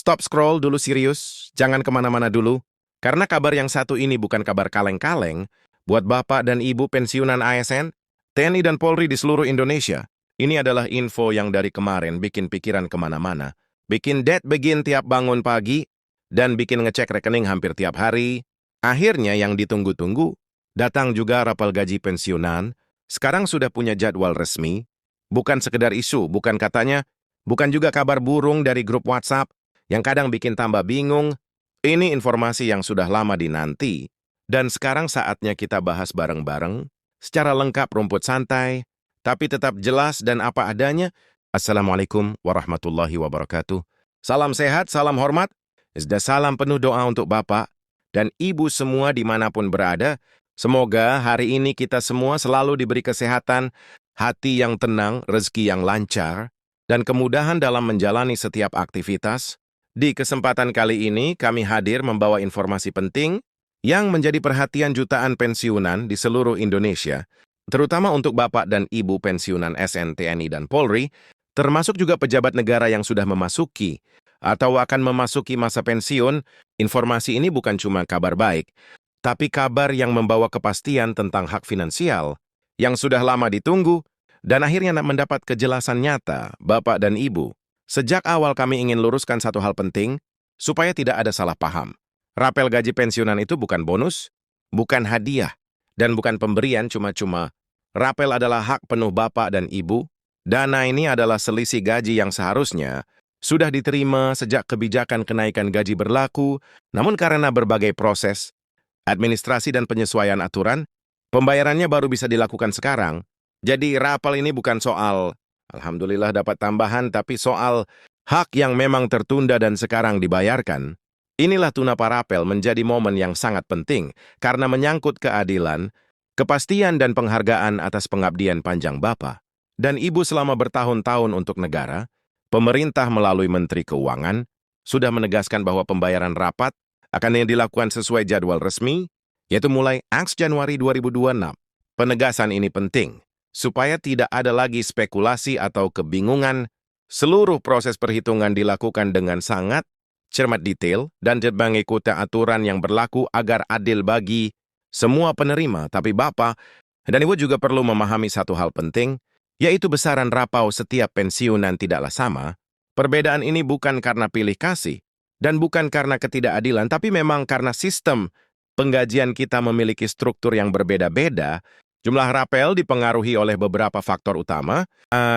Stop scroll dulu serius, jangan kemana-mana dulu. Karena kabar yang satu ini bukan kabar kaleng-kaleng, buat Bapak dan Ibu pensiunan ASN, TNI dan Polri di seluruh Indonesia. Ini adalah info yang dari kemarin bikin pikiran kemana-mana. Bikin dead begin tiap bangun pagi, dan bikin ngecek rekening hampir tiap hari. Akhirnya yang ditunggu-tunggu, datang juga rapal gaji pensiunan, sekarang sudah punya jadwal resmi, bukan sekedar isu, bukan katanya, bukan juga kabar burung dari grup WhatsApp, yang kadang bikin tambah bingung. Ini informasi yang sudah lama dinanti, dan sekarang saatnya kita bahas bareng-bareng, secara lengkap rumput santai, tapi tetap jelas dan apa adanya. Assalamualaikum warahmatullahi wabarakatuh. Salam sehat, salam hormat, dan salam penuh doa untuk Bapak dan Ibu semua dimanapun berada. Semoga hari ini kita semua selalu diberi kesehatan, hati yang tenang, rezeki yang lancar, dan kemudahan dalam menjalani setiap aktivitas. Di kesempatan kali ini, kami hadir membawa informasi penting yang menjadi perhatian jutaan pensiunan di seluruh Indonesia, terutama untuk Bapak dan Ibu pensiunan SN, TNI, dan Polri, termasuk juga pejabat negara yang sudah memasuki atau akan memasuki masa pensiun. Informasi ini bukan cuma kabar baik, tapi kabar yang membawa kepastian tentang hak finansial yang sudah lama ditunggu dan akhirnya mendapat kejelasan nyata, Bapak dan Ibu. Sejak awal kami ingin luruskan satu hal penting, supaya tidak ada salah paham. Rapel gaji pensiunan itu bukan bonus, bukan hadiah, dan bukan pemberian cuma-cuma. Rapel adalah hak penuh Bapak dan Ibu. Dana ini adalah selisih gaji yang seharusnya sudah diterima sejak kebijakan kenaikan gaji berlaku, namun karena berbagai proses, administrasi dan penyesuaian aturan, pembayarannya baru bisa dilakukan sekarang. Jadi rapel ini bukan soal alhamdulillah dapat tambahan, tapi soal hak yang memang tertunda dan sekarang dibayarkan. Inilah Tunapa Rapel menjadi momen yang sangat penting karena menyangkut keadilan, kepastian dan penghargaan atas pengabdian panjang Bapak dan Ibu selama bertahun-tahun untuk negara. Pemerintah melalui Menteri Keuangan sudah menegaskan bahwa pembayaran rapat akan dilakukan sesuai jadwal resmi, yaitu mulai Januari 2026. Penegasan ini penting supaya tidak ada lagi spekulasi atau kebingungan. Seluruh proses perhitungan dilakukan dengan sangat cermat detail dan mengikuti aturan yang berlaku agar adil bagi semua penerima. Tapi Bapak dan Ibu juga perlu memahami satu hal penting, yaitu besaran rapau setiap pensiunan tidaklah sama. Perbedaan ini bukan karena pilih kasih dan bukan karena ketidakadilan, tapi memang karena sistem penggajian kita memiliki struktur yang berbeda-beda. Jumlah rapel dipengaruhi oleh beberapa faktor utama,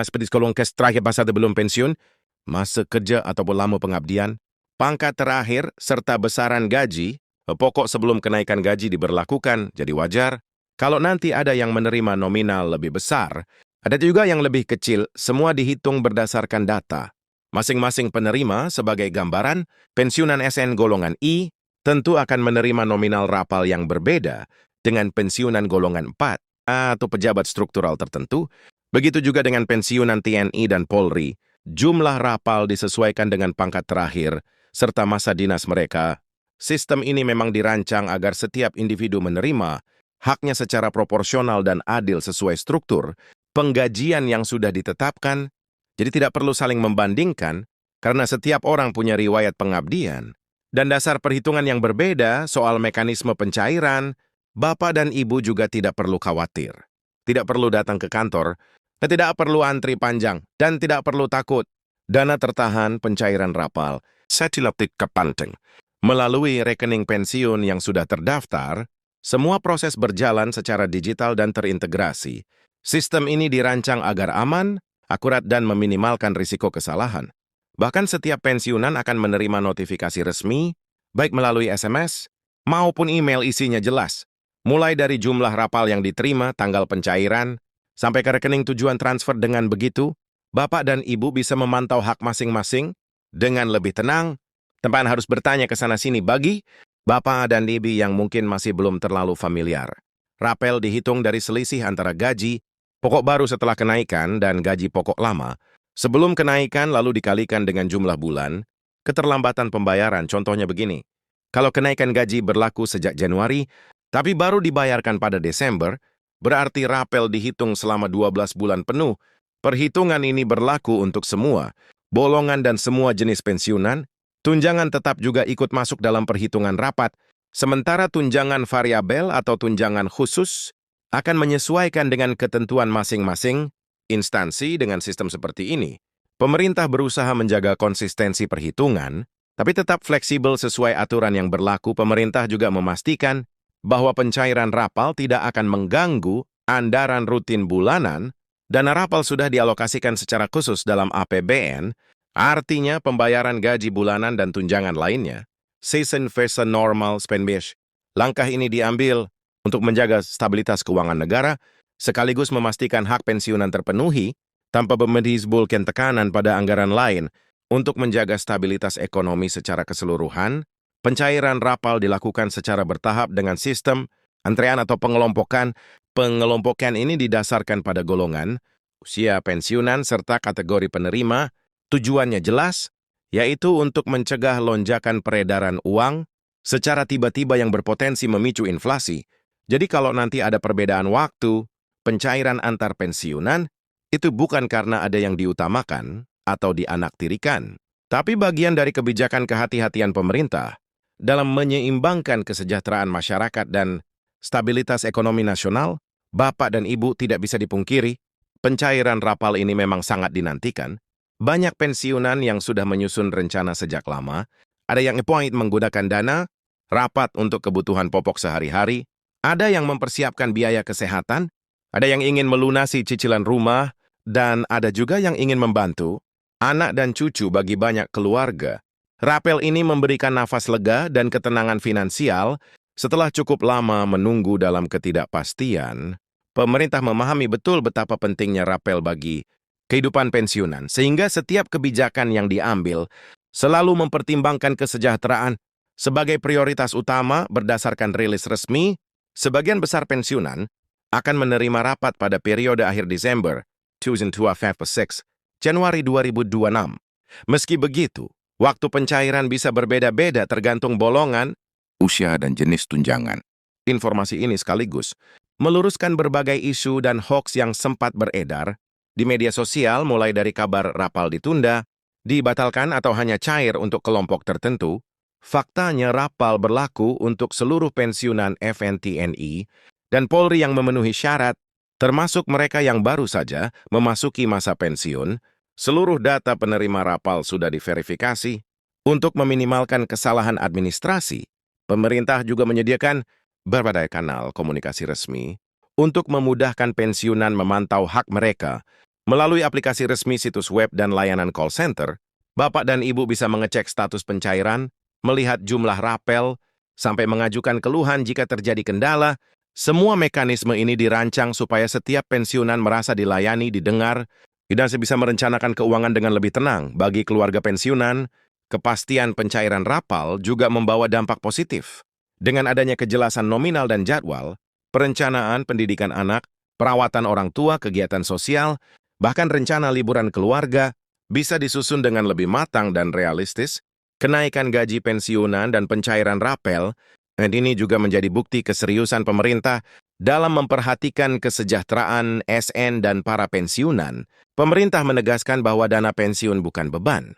seperti golongan terakhir masa sebelum pensiun, masa kerja ataupun lama pengabdian, pangkat terakhir, serta besaran gaji, pokok sebelum kenaikan gaji diberlakukan. Jadi wajar kalau nanti ada yang menerima nominal lebih besar, ada juga yang lebih kecil, semua dihitung berdasarkan data. Masing-masing penerima sebagai gambaran, pensiunan SN golongan I tentu akan menerima nominal rapal yang berbeda dengan pensiunan golongan 4 atau pejabat struktural tertentu. Begitu juga dengan pensiunan TNI dan Polri, jumlah rapal disesuaikan dengan pangkat terakhir serta masa dinas mereka. Sistem ini memang dirancang agar setiap individu menerima haknya secara proporsional dan adil sesuai struktur penggajian yang sudah ditetapkan. Jadi tidak perlu saling membandingkan karena setiap orang punya riwayat pengabdian dan dasar perhitungan yang berbeda. Soal mekanisme pencairan, Bapak dan Ibu juga tidak perlu khawatir. Tidak perlu datang ke kantor, dan tidak perlu antri panjang, dan tidak perlu takut. Dana tertahan pencairan rapal setilaptik kepanteng. Melalui rekening pensiun yang sudah terdaftar, semua proses berjalan secara digital dan terintegrasi. Sistem ini dirancang agar aman, akurat dan meminimalkan risiko kesalahan. Bahkan setiap pensiunan akan menerima notifikasi resmi, baik melalui SMS maupun email isinya jelas. Mulai dari jumlah rapal yang diterima, tanggal pencairan, sampai ke rekening tujuan transfer. Dengan begitu, Bapak dan Ibu bisa memantau hak masing-masing dengan lebih tenang, tanpa harus bertanya ke sana-sini. Bagi Bapak dan Ibu yang mungkin masih belum terlalu familiar, rapel dihitung dari selisih antara gaji pokok baru setelah kenaikan dan gaji pokok lama sebelum kenaikan, lalu dikalikan dengan jumlah bulan keterlambatan pembayaran. Contohnya begini, kalau kenaikan gaji berlaku sejak Januari, tapi baru dibayarkan pada Desember, berarti rapel dihitung selama 12 bulan penuh. Perhitungan ini berlaku untuk semua golongan dan semua jenis pensiunan, Tunjangan tetap juga ikut masuk dalam perhitungan rapat, sementara tunjangan variabel atau tunjangan khusus akan menyesuaikan dengan ketentuan masing-masing instansi. Dengan sistem seperti ini, pemerintah berusaha menjaga konsistensi perhitungan, tapi tetap fleksibel sesuai aturan yang berlaku. Pemerintah juga memastikan bahwa pencairan rapal tidak akan mengganggu anggaran rutin bulanan. Dana rapal sudah dialokasikan secara khusus dalam APBN, artinya pembayaran gaji bulanan dan tunjangan lainnya season versa normal spendbish. Langkah ini diambil untuk menjaga stabilitas keuangan negara, sekaligus memastikan hak pensiunan terpenuhi tanpa menimbulkan tekanan pada anggaran lain. Untuk menjaga stabilitas ekonomi secara keseluruhan, pencairan rapal dilakukan secara bertahap dengan sistem antrean atau pengelompokan. Pengelompokan ini didasarkan pada golongan, usia pensiunan, serta kategori penerima. Tujuannya jelas, yaitu untuk mencegah lonjakan peredaran uang secara tiba-tiba yang berpotensi memicu inflasi. Jadi kalau nanti ada perbedaan waktu, pencairan antar pensiunan, itu bukan karena ada yang diutamakan atau dianaktirikan, tapi bagian dari kebijakan kehati-hatian pemerintah dalam menyeimbangkan kesejahteraan masyarakat dan stabilitas ekonomi nasional. Bapak dan Ibu, tidak bisa dipungkiri, pencairan rapal ini memang sangat dinantikan. Banyak pensiunan yang sudah menyusun rencana sejak lama, ada yang appoint menggunakan dana rapat untuk kebutuhan pokok sehari-hari, ada yang mempersiapkan biaya kesehatan, ada yang ingin melunasi cicilan rumah, dan ada juga yang ingin membantu anak dan cucu bagi banyak keluarga. Rapel ini memberikan nafas lega dan ketenangan finansial setelah cukup lama menunggu dalam ketidakpastian. Pemerintah memahami betul betapa pentingnya rapel bagi kehidupan pensiunan, sehingga setiap kebijakan yang diambil selalu mempertimbangkan kesejahteraan sebagai prioritas utama. Berdasarkan rilis resmi, sebagian besar pensiunan akan menerima rapat pada periode akhir Desember 2026, Januari 2026. Meski begitu, waktu pencairan bisa berbeda-beda tergantung golongan, usia, dan jenis tunjangan. Informasi ini sekaligus meluruskan berbagai isu dan hoaks yang sempat beredar di media sosial, mulai dari kabar rapal ditunda, dibatalkan, atau hanya cair untuk kelompok tertentu. Faktanya rapal berlaku untuk seluruh pensiunan FNTNI dan Polri yang memenuhi syarat, termasuk mereka yang baru saja memasuki masa pensiun. Seluruh data penerima rapal sudah diverifikasi. Untuk meminimalkan kesalahan administrasi, pemerintah juga menyediakan berbagai kanal komunikasi resmi untuk memudahkan pensiunan memantau hak mereka. Melalui aplikasi resmi, situs web, dan layanan call center, Bapak dan Ibu bisa mengecek status pencairan, melihat jumlah rapel, sampai mengajukan keluhan jika terjadi kendala. Semua mekanisme ini dirancang supaya setiap pensiunan merasa dilayani, didengar, dan bisa merencanakan keuangan dengan lebih tenang. Bagi keluarga pensiunan, kepastian pencairan rapal juga membawa dampak positif. Dengan adanya kejelasan nominal dan jadwal, perencanaan pendidikan anak, perawatan orang tua, kegiatan sosial, bahkan rencana liburan keluarga bisa disusun dengan lebih matang dan realistis. Kenaikan gaji pensiunan dan pencairan rapel, dan ini juga menjadi bukti keseriusan pemerintah dalam memperhatikan kesejahteraan SN dan para pensiunan. Pemerintah menegaskan bahwa dana pensiun bukan beban,